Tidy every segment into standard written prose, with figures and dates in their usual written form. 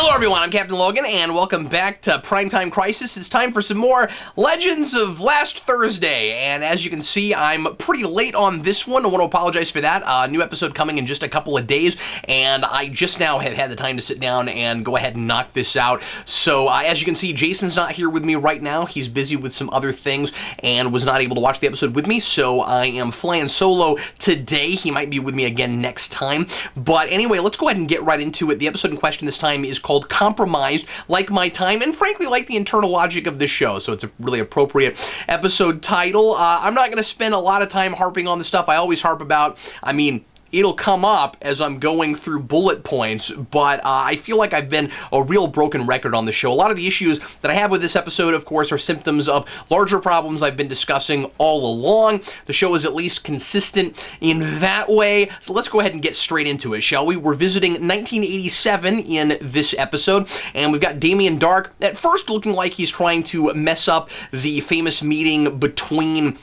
Hello everyone, I'm Captain Logan, and welcome back to Primetime Crisis. It's time for some more Legends of Last Thursday, and as you can see, I'm pretty late on this one. I want to apologize for that. New episode coming in just a couple of days, and I just now have had the time to sit down and go ahead and knock this out. So, as you can see, Jason's not here with me right now. He's busy with some other things and was not able to watch the episode with me, so I am flying solo today. He might be with me again next time. But anyway, let's go ahead and get right into it. The episode in question this time is called Compromised, like my time, and frankly like the internal logic of this show, so it's a really appropriate episode title. I'm not going to spend a lot of time harping on the stuff I always harp about. I mean, it'll come up as I'm going through bullet points, but I feel like I've been a real broken record on the show. A lot of the issues that I have with this episode, of course, are symptoms of larger problems I've been discussing all along. The show is at least consistent in that way, so let's go ahead and get straight into it, shall we? We're visiting 1987 in this episode, and we've got Damien Darhk at first looking like he's trying to mess up the famous meeting between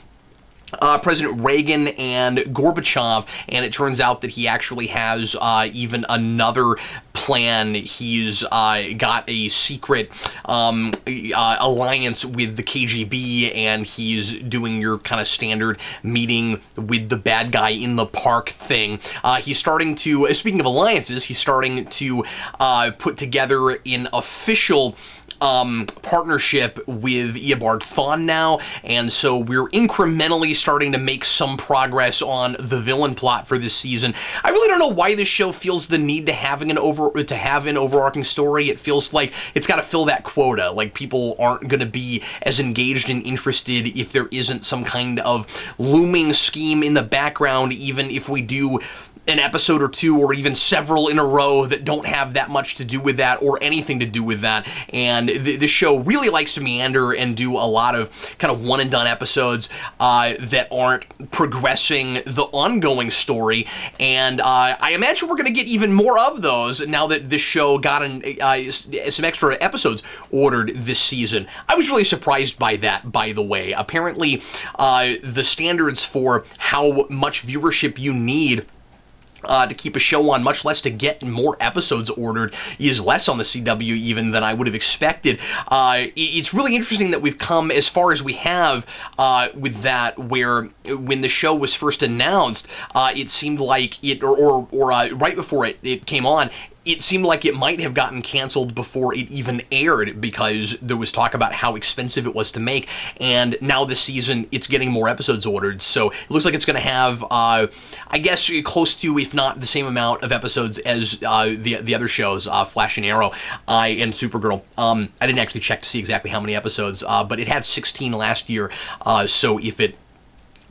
President Reagan and Gorbachev, and it turns out that he actually has even another plan. He's got a secret alliance with the KGB, and he's doing your kind of standard meeting with the bad guy in the park thing. He's starting to, speaking of alliances, he's starting to put together an official partnership with Eobard Thawne now, and so we're incrementally starting to make some progress on the villain plot for this season. I really don't know why this show feels the need to have an overarching story. It feels like it's got to fill that quota. Like, people aren't going to be as engaged and interested if there isn't some kind of looming scheme in the background, even if we do an episode or two or even several in a row that don't have that much to do with that or anything to do with that. And this show really likes to meander and do a lot of kind of one-and-done episodes that aren't progressing the ongoing story. And I imagine we're going to get even more of those now that this show got some extra episodes ordered this season. I was really surprised by that, by the way. Apparently, the standards for how much viewership you need to keep a show on, much less to get more episodes ordered, is less on the CW even than I would have expected. It's really interesting that we've come as far as we have with that, where when the show was first announced, it seemed like it, or right before it came on, it seemed like it might have gotten canceled before it even aired because there was talk about how expensive it was to make, and now this season it's getting more episodes ordered, so it looks like it's going to have, I guess, close to, if not the same amount of episodes as the other shows, Flash and Arrow and Supergirl. I didn't actually check to see exactly how many episodes, but it had 16 last year, so if it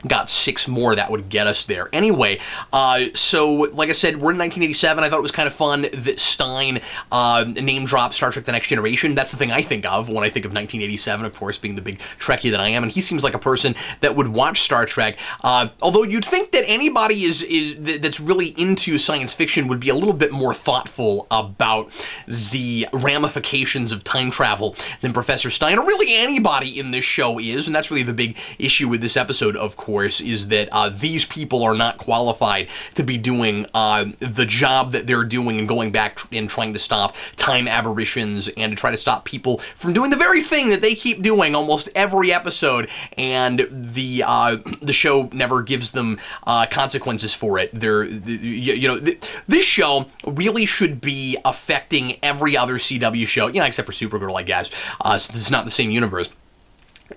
got 6 more, that would get us there. Anyway, so like I said, we're in 1987. I thought it was kind of fun that Stein name dropped Star Trek The Next Generation. That's the thing I think of when I think of 1987, of course, being the big Trekkie that I am, and he seems like a person that would watch Star Trek. Although you'd think that anybody that's really into science fiction would be a little bit more thoughtful about the ramifications of time travel than Professor Stein, or really anybody in this show is, and that's really the big issue with this episode, of course, is that these people are not qualified to be doing the job that they're doing and going back and trying to stop time aberrations and to try to stop people from doing the very thing that they keep doing almost every episode, and the show never gives them consequences for it. This show really should be affecting every other CW show, except for Supergirl, I guess, since it's not the same universe.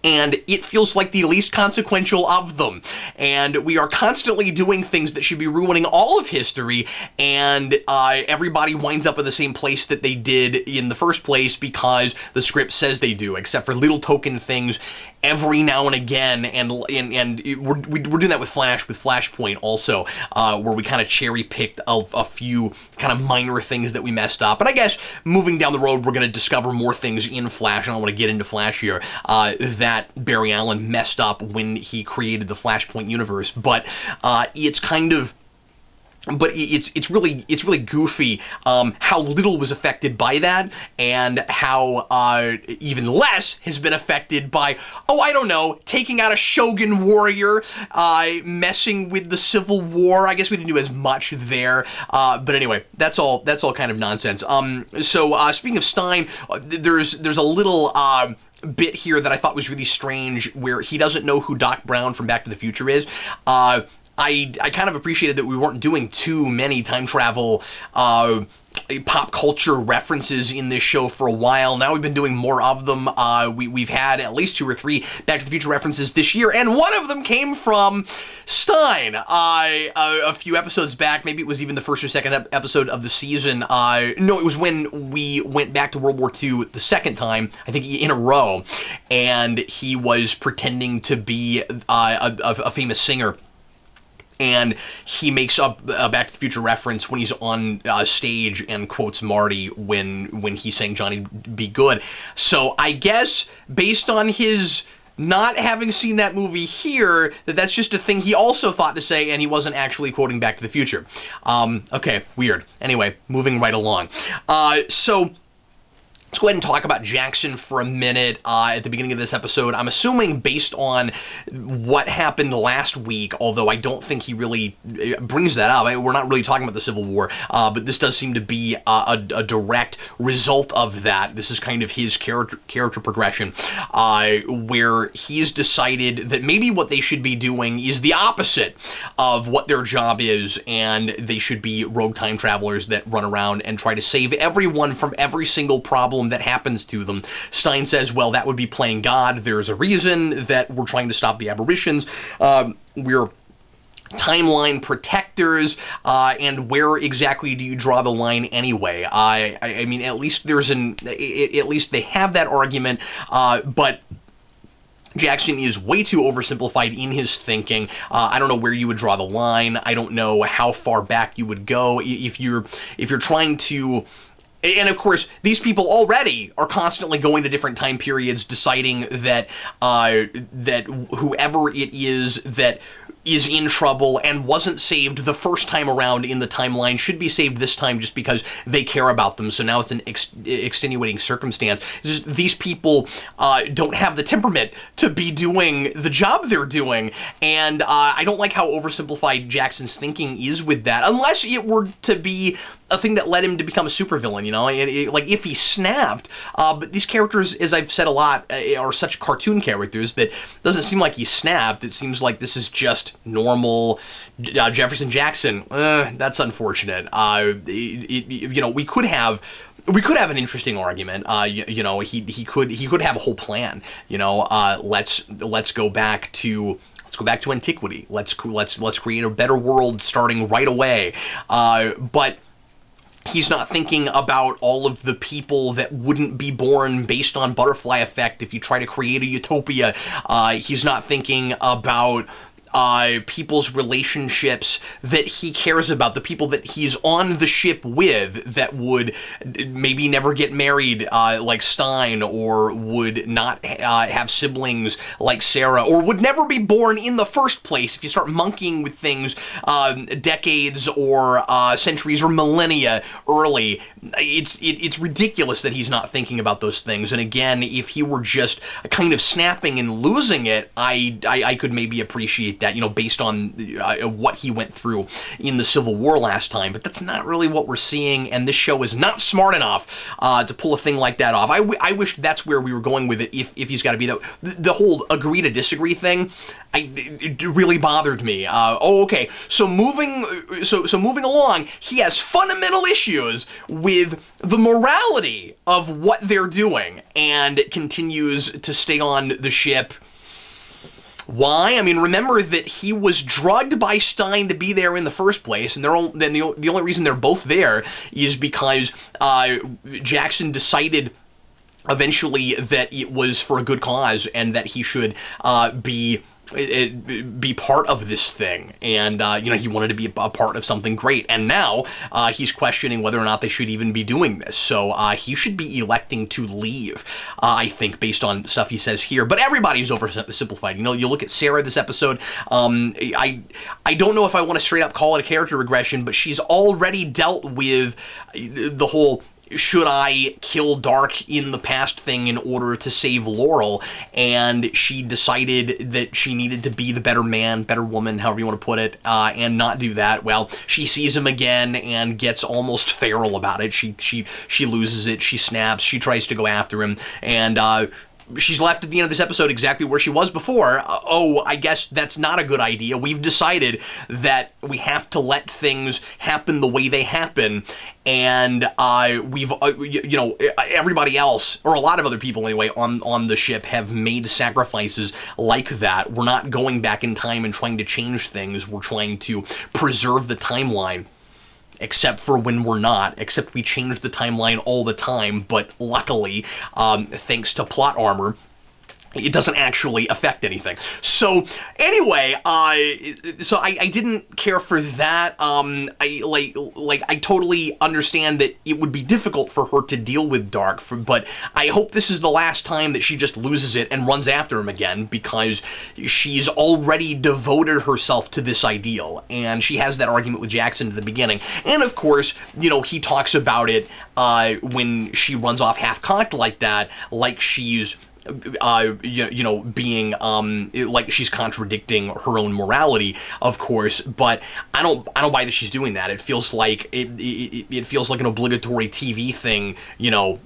And it feels like the least consequential of them. And we are constantly doing things that should be ruining all of history, and everybody winds up in the same place that they did in the first place because the script says they do, except for little token things every now and again, and we're doing that with Flashpoint also, where we kind of cherry-picked a few kind of minor things that we messed up. And I guess moving down the road, we're going to discover more things in Flash, and I don't want to get into Flash here, that Barry Allen messed up when he created the Flashpoint universe, but it's kind of but it's really goofy how little was affected by that, and how even less has been affected by, I don't know, taking out a Shogun warrior, messing with the Civil War. I guess we didn't do as much there, but anyway, that's all kind of nonsense. So speaking of Stein, there's a little bit here that I thought was really strange, where he doesn't know who Doc Brown from Back to the Future is. I kind of appreciated that we weren't doing too many time travel pop culture references in this show for a while. Now we've been doing more of them. We've had at least 2 or 3 Back to the Future references this year, and one of them came from Stein a few episodes back. Maybe it was even the first or second episode of the season. No, it was when we went back to World War II the second time, I think in a row, and he was pretending to be a famous singer. And he makes up a Back to the Future reference when he's on stage and quotes Marty when he's saying Johnny Be Good. So I guess based on his not having seen that movie here, that's just a thing he also thought to say, and he wasn't actually quoting Back to the Future. Okay, weird. Anyway, moving right along. So let's go ahead and talk about Jackson for a minute at the beginning of this episode. I'm assuming based on what happened last week, although I don't think he really brings that up. We're not really talking about the Civil War, but this does seem to be a direct result of that. This is kind of his character progression, where he's decided that maybe what they should be doing is the opposite of what their job is, and they should be rogue time travelers that run around and try to save everyone from every single problem that happens to them. Stein says, well, that would be playing God. There's a reason that we're trying to stop the aberrations. We're timeline protectors, and where exactly do you draw the line anyway? I mean, at least at least they have that argument, but Jackson is way too oversimplified in his thinking. I don't know where you would draw the line. I don't know how far back you would go if you're trying to. And of course, these people already are constantly going to different time periods, deciding that that whoever it is that is in trouble and wasn't saved the first time around in the timeline should be saved this time just because they care about them. So now it's an extenuating circumstance. These people don't have the temperament to be doing the job they're doing, and I don't like how oversimplified Jackson's thinking is with that, unless it were to be a thing that led him to become a supervillain, you know, like if he snapped. But these characters, as I've said a lot, are such cartoon characters that it doesn't seem like he snapped. It seems like this is just normal Jefferson Jackson. That's unfortunate. You know, we could have an interesting argument. You know, he could have a whole plan. You know, let's go back to antiquity. Let's create a better world starting right away. But he's not thinking about all of the people that wouldn't be born based on butterfly effect if you try to create a utopia. He's not thinking about people's relationships that he cares about, the people that he's on the ship with that would maybe never get married like Stein, or would not have siblings like Sara, or would never be born in the first place if you start monkeying with things decades or centuries or millennia early. It's ridiculous that he's not thinking about those things. And again, if he were just kind of snapping and losing it, I could maybe appreciate that, you know, based on what he went through in the Civil War last time. But that's not really what we're seeing, and this show is not smart enough to pull a thing like that off. I wish that's where we were going with it, if he's got to be that. The whole agree to disagree thing, it really bothered me. Okay, so moving along, he has fundamental issues with the morality of what they're doing, and continues to stay on the ship. Why? I mean, remember that he was drugged by Stein to be there in the first place, and the only reason they're both there is because Jackson decided eventually that it was for a good cause, and that he should be be part of this thing, and he wanted to be a part of something great, and now he's questioning whether or not they should even be doing this. So he should be electing to leave, I think, based on stuff he says here. But everybody's oversimplified. You look at Sara this episode. I don't know if I want to straight up call it a character regression, but she's already dealt with the whole should I kill Dark in the past thing in order to save Laurel, and she decided that she needed to be the better man, better woman, however you want to put it, and not do that. Well, she sees him again and gets almost feral about it. She loses it, she snaps, she tries to go after him, and she's left at the end of this episode exactly where she was before. I guess that's not a good idea. We've decided that we have to let things happen the way they happen, and everybody else, or a lot of other people anyway, on the ship have made sacrifices like that. We're not going back in time and trying to change things. We're trying to preserve the timeline. Except for when we're not, except we change the timeline all the time, but luckily, thanks to plot armor, it doesn't actually affect anything. So anyway, I didn't care for that. I totally understand that it would be difficult for her to deal with Dark, but I hope this is the last time that she just loses it and runs after him again, because she's already devoted herself to this ideal, and she has that argument with Jackson at the beginning. And of course, he talks about it when she runs off half-cocked like that, like she's being like she's contradicting her own morality, of course. But I don't buy that she's doing that. It feels like it feels like an obligatory TV thing,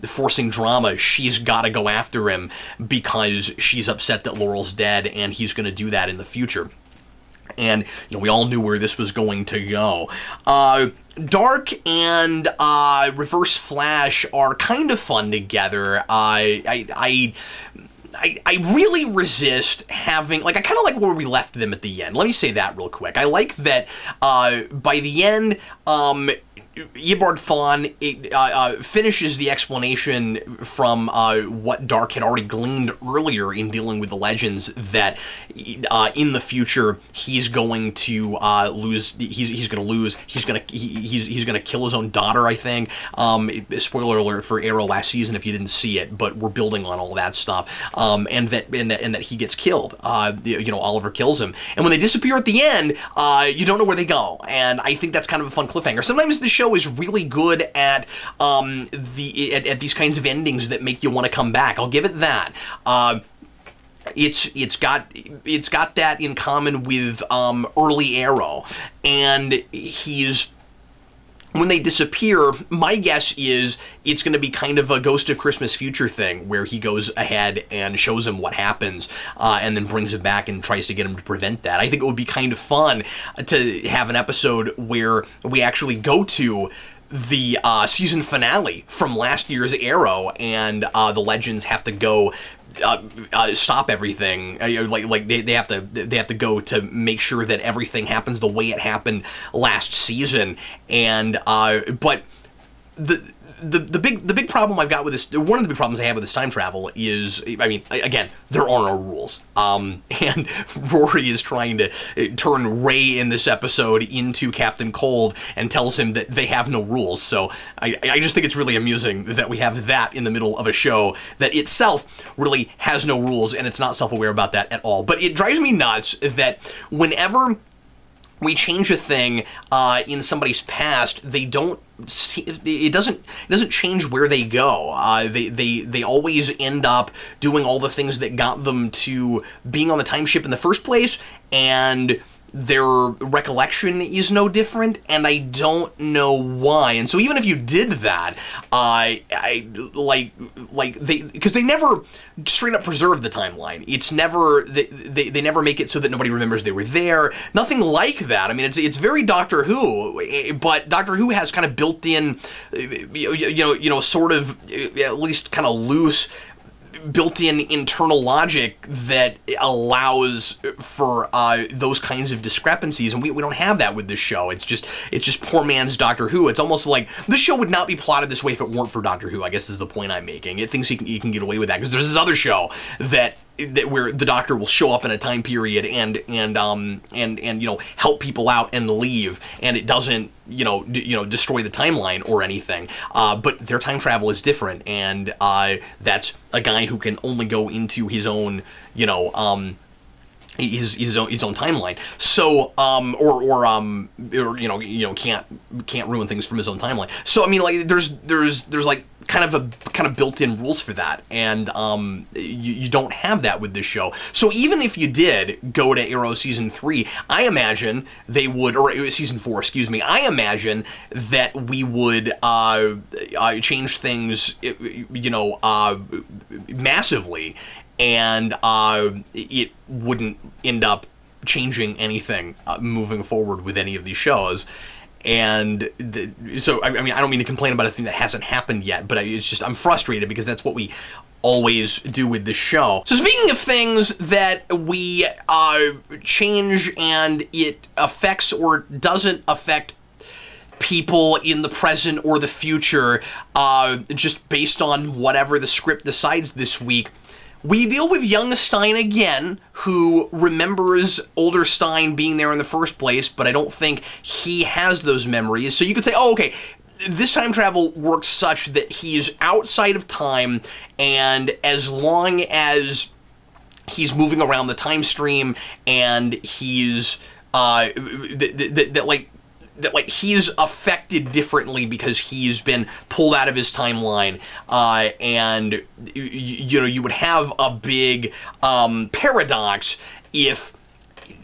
forcing drama. She's got to go after him because she's upset that Laurel's dead, and he's going to do that in the future. And we all knew where this was going to go. Dark and Reverse Flash are kind of fun together. I really resist having, I kind of like where we left them at the end. Let me say that real quick. I like that by the end, Eobard Thawne finishes the explanation from what Dark had already gleaned earlier in dealing with the legends, that in the future he's going to lose. He's going to lose. He's going to kill his own daughter, I think. Spoiler alert for Arrow last season if you didn't see it, but we're building on all that stuff. And that he gets killed. Oliver kills him, and when they disappear at the end, you don't know where they go. And I think that's kind of a fun cliffhanger. Sometimes the show is really good at these kinds of endings that make you want to come back. I'll give it that. It's got that in common with early Arrow, and when they disappear, my guess is it's going to be kind of a Ghost of Christmas Future thing, where he goes ahead and shows him what happens, and then brings him back and tries to get him to prevent that. I think it would be kind of fun to have an episode where we actually go to the season finale from last year's Arrow, and the Legends have to go stop everything. They have to go to make sure that everything happens the way it happened last season. And but the big problem I've got with this, one of the big problems I have with this time travel is, again, there are no rules. And Rory is trying to turn Ray in this episode into Captain Cold and tells him that they have no rules. So I just think it's really amusing that we have that in the middle of a show that itself really has no rules, and it's not self-aware about that at all. But it drives me nuts that whenever we change a thing in somebody's past, it doesn't change where they go. They always end up doing all the things that got them to being on the time ship in the first place, and their recollection is no different, and I don't know why. And so even if you did that, because they never straight up preserve the timeline. It's never, they never make it so that nobody remembers they were there. Nothing like that. It's very Doctor Who, but Doctor Who has kind of built in, sort of, at least kind of loose, built-in internal logic that allows for those kinds of discrepancies, and we don't have that with this show. It's just poor man's Doctor Who. It's almost like this show would not be plotted this way if it weren't for Doctor Who, I guess is the point I'm making. It thinks he can get away with that because there's this other show that where the Doctor will show up in a time period and help people out and leave, and it doesn't destroy the timeline or anything. But their time travel is different, and that's a guy who can only go into his own his own timeline. So can't ruin things from his own timeline. So I mean, like there's like kind of built-in rules for that, and you don't have that with this show. So even if you did go to Arrow season 3, I imagine they would, or season 4, excuse me, I imagine that we would change things, massively, and it wouldn't end up changing anything moving forward with any of these shows. And so, I mean, I don't mean to complain about a thing that hasn't happened yet, but it's just, I'm frustrated because that's what we always do with this show. So speaking of things that we change and it affects or doesn't affect people in the present or the future, just based on whatever the script decides this week, we deal with young Stein again, who remembers older Stein being there in the first place, but I don't think he has those memories. So you could say, oh, okay, this time travel works such that he's outside of time, and as long as he's moving around the time stream and he's he's affected differently because he's been pulled out of his timeline, and you would have a big paradox if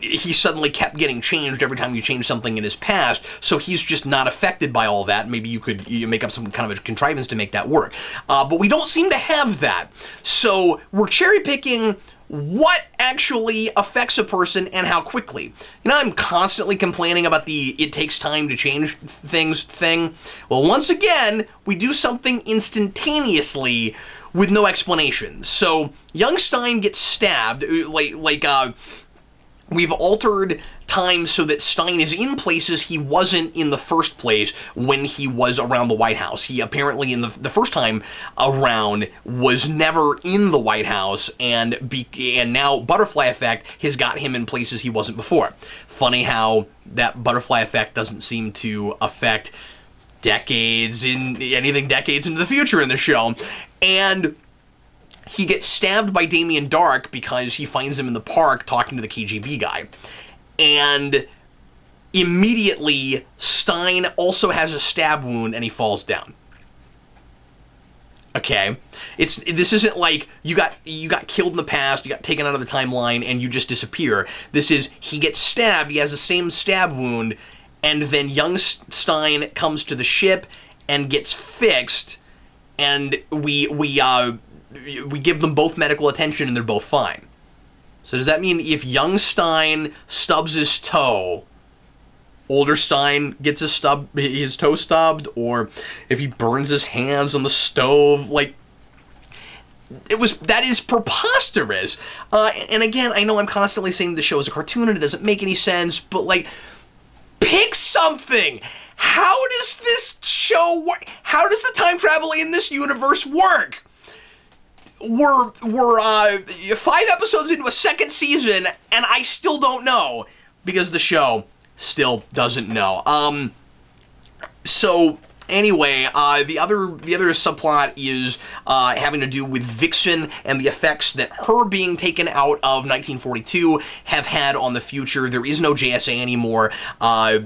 he suddenly kept getting changed every time you change something in his past, so he's just not affected by all that. Maybe you could make up some kind of a contrivance to make that work. But we don't seem to have that. So we're cherry-picking what actually affects a person and how quickly. I'm constantly complaining about the it takes time to change things thing. Well, once again, we do something instantaneously with no explanation. So young Stein gets stabbed, we've altered time so that Stein is in places he wasn't in the first place when he was around the White House. He apparently, in the first time around, was never in the White House, and now Butterfly Effect has got him in places he wasn't before. Funny how that Butterfly Effect doesn't seem to affect decades into the future in the show. And he gets stabbed by Damien Dark because he finds him in the park talking to the KGB guy. And immediately, Stein also has a stab wound and he falls down. Okay? This isn't like you got killed in the past, you got taken out of the timeline, and you just disappear. This is, he gets stabbed, he has the same stab wound, and then young Stein comes to the ship and gets fixed, and we give them both medical attention and they're both fine. So does that mean if young Stein stubs his toe, older Stein gets his toe stubbed? Or if he burns his hands on the stove? That is preposterous. And again, I know I'm constantly saying the show is a cartoon and it doesn't make any sense, but pick something! How does this show work? How does the time travel in this universe work? We're 5 episodes into a second season, and I still don't know, because the show still doesn't know. So anyway, the other subplot is having to do with Vixen and the effects that her being taken out of 1942 have had on the future. There is no JSA anymore.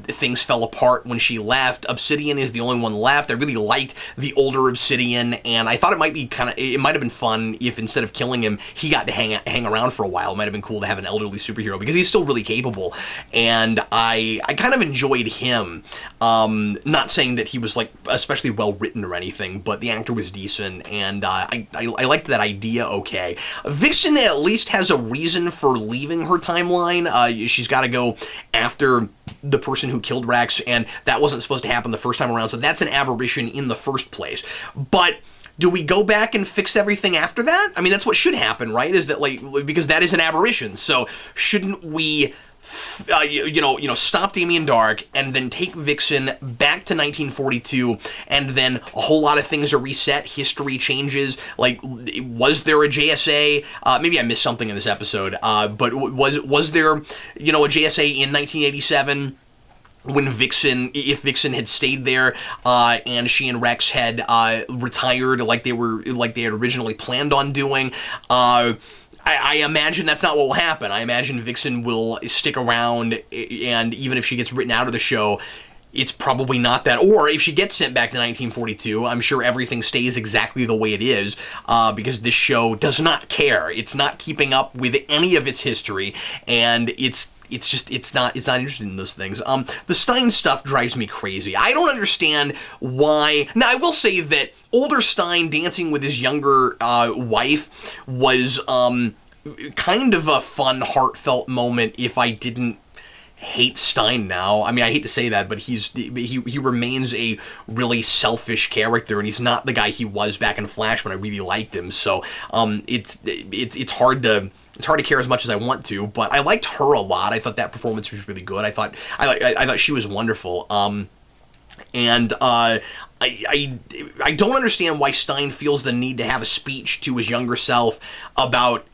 Things fell apart when she left. Obsidian is the only one left. I really liked the older Obsidian, and I thought it might have been fun if instead of killing him, he got to hang around for a while. It might have been cool to have an elderly superhero, because he's still really capable, and I kind of enjoyed him. Not saying that he was especially well written or anything, but the actor was decent, and I liked that idea okay. Vixen at least has a reason for leaving her timeline. She's got to go after the person who killed Rex, and that wasn't supposed to happen the first time around, so that's an aberration in the first place. But do we go back and fix everything after that? I mean, that's what should happen, right? Is that because that is an aberration, so shouldn't we stop Damien Darhk and then take Vixen back to 1942, and then a whole lot of things are reset. History changes. Like, was there a JSA? Maybe I missed something in this episode. But was there, a JSA in 1987? When if Vixen had stayed there, and she and Rex had retired like they had originally planned on doing. I imagine that's not what will happen. I imagine Vixen will stick around, and even if she gets written out of the show, it's probably not that. Or if she gets sent back to 1942, I'm sure everything stays exactly the way it is, because this show does not care. It's not keeping up with any of its history, and it's not interested in those things. The Stein stuff drives me crazy. I don't understand why. Now, I will say that older Stein dancing with his younger wife was kind of a fun, heartfelt moment. If I didn't hate Stein now, I mean, I hate to say that, but he remains a really selfish character, and he's not the guy he was back in Flash when I really liked him. So it's hard to. It's hard to care as much as I want to, but I liked her a lot. I thought that performance was really good. I thought she was wonderful. And I don't understand why Stein feels the need to have a speech to his younger self about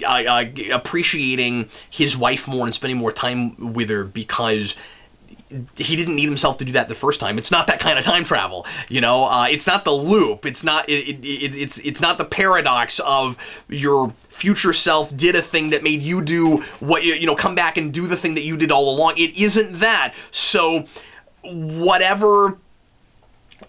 appreciating his wife more and spending more time with her, because he didn't need himself to do that the first time. It's not that kind of time travel, It's not the loop. It's not. It's not the paradox of your future self did a thing that made you do what come back and do the thing that you did all along. It isn't that. So whatever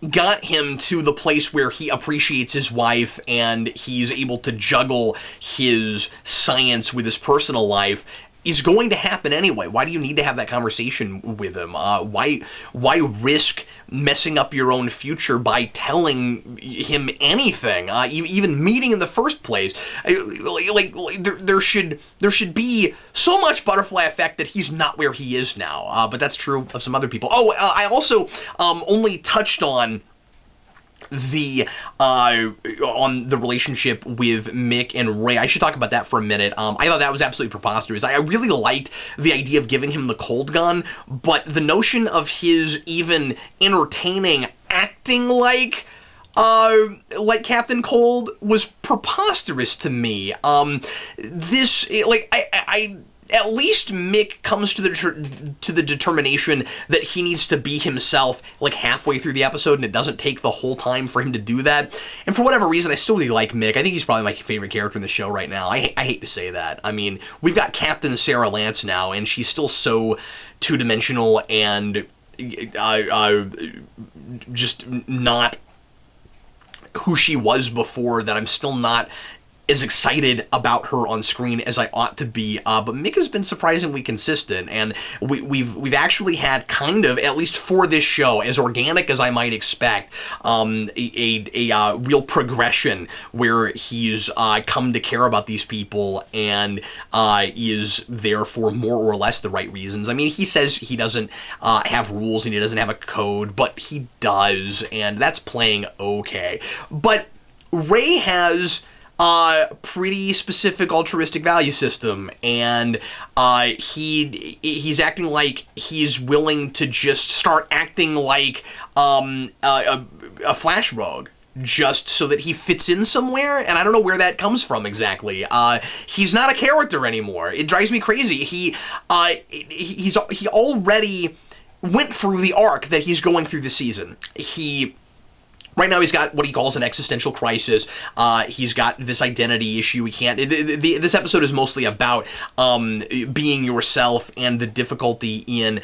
got him to the place where he appreciates his wife and he's able to juggle his science with his personal life is going to happen anyway. Why do you need to have that conversation with him? Why risk messing up your own future by telling him anything? Even meeting in the first place. There should be so much butterfly effect that he's not where he is now. But that's true of some other people. I also only touched on on the relationship with Mick and Ray. I should talk about that for a minute. I thought that was absolutely preposterous. I really liked the idea of giving him the cold gun, but the notion of his even entertaining acting like Captain Cold was preposterous to me. At least Mick comes to the determination that he needs to be himself halfway through the episode, and it doesn't take the whole time for him to do that. And for whatever reason, I still really like Mick. I think he's probably my favorite character in the show right now. I hate to say that. I mean, we've got Captain Sara Lance now, and she's still so two-dimensional and just not who she was before, that I'm still not as excited about her on screen as I ought to be, but Mick has been surprisingly consistent, and we've actually had kind of, at least for this show, as organic as I might expect, a real progression where he's come to care about these people and is there for more or less the right reasons. I mean, he says he doesn't have rules and he doesn't have a code, but he does, and that's playing okay. But Ray has pretty specific altruistic value system, and he's acting like he's willing to just start acting like a Flash rogue just so that he fits in somewhere, and I don't know where that comes from exactly. He's not a character anymore. It drives me crazy. He already went through the arc that he's going through this season. Right now, he's got what he calls an existential crisis. He's got this identity issue. He can't. This episode is mostly about being yourself and the difficulty in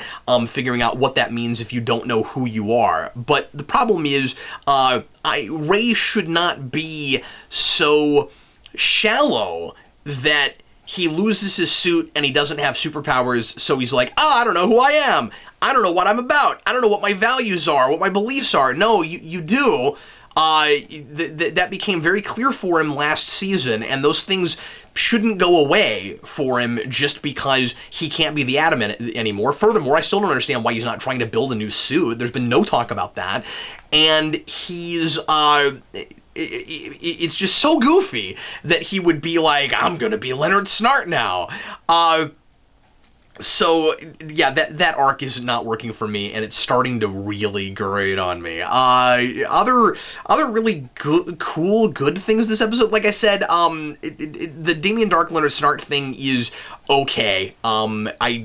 figuring out what that means if you don't know who you are. But the problem is, Ray should not be so shallow that he loses his suit and he doesn't have superpowers, so he's like, I don't know who I am. I don't know what I'm about. I don't know what my values are, what my beliefs are. No, you do. That became very clear for him last season, and those things shouldn't go away for him just because he can't be the Atom anymore. Furthermore, I still don't understand why he's not trying to build a new suit. There's been no talk about that. And he's... it's just so goofy that he would be like, I'm gonna be Leonard Snart now. So yeah, that arc is not working for me, and it's starting to really grate on me. Other really good things this episode. Like I said, the Damien Dark Leonard Snart thing is okay. I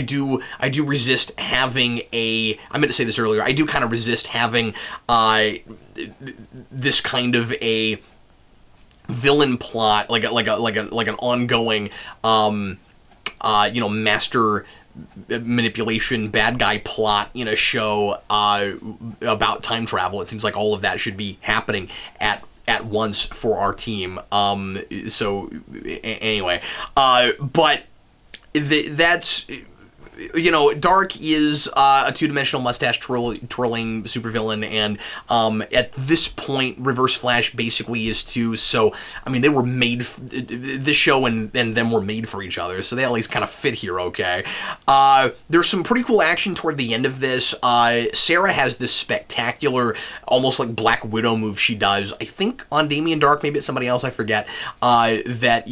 do resist having a. I meant to say this earlier. I do kind of resist having this kind of a villain plot, like an ongoing. Master manipulation bad guy plot in a show about time travel. It seems like all of that should be happening at once for our team. Anyway, but that's. Dark is a two-dimensional mustache twirling supervillain, and at this point, Reverse Flash basically is too. So, I mean, they were made. This show and them were made for each other, so they at least kind of fit here. Okay. There's some pretty cool action toward the end of this. Sara has this spectacular, almost like Black Widow move she does. I think on Damien Dark, maybe it's somebody else. I forget. That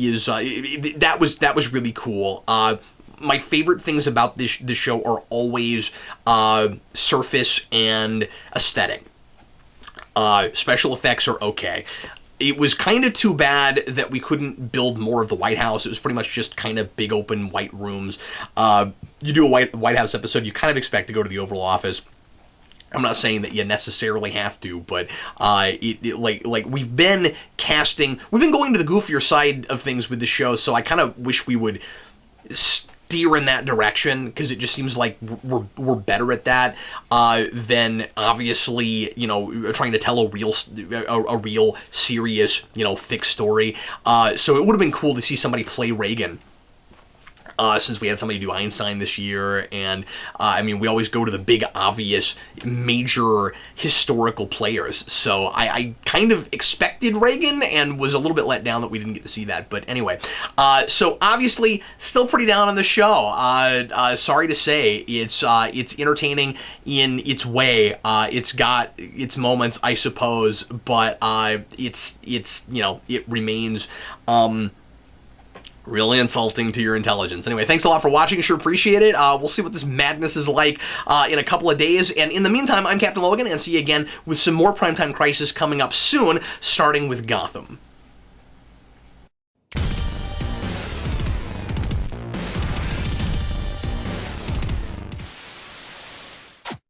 was really cool. My favorite things about this show are always surface and aesthetic. Special effects are okay. It was kind of too bad that we couldn't build more of the White House. It was pretty much just kind of big open white rooms. You do a White House episode, you kind of expect to go to the Oval Office. I'm not saying that you necessarily have to, but we've been going to the goofier side of things with the show, so I kind of wish we would steer in that direction, because it just seems like we're better at that than obviously trying to tell a real serious thick story. So it would have been cool to see somebody play Reagan. Since we had somebody do Einstein this year, and we always go to the big, obvious, major historical players. So I kind of expected Reagan and was a little bit let down that we didn't get to see that. But anyway, so obviously still pretty down on the show. Sorry to say, it's entertaining in its way. It's got its moments, I suppose, but it remains. Really insulting to your intelligence. Anyway, thanks a lot for watching. Sure appreciate it. We'll see what this madness is like in a couple of days. And in the meantime, I'm Captain Logan, and see you again with some more Primetime Crisis coming up soon, starting with Gotham.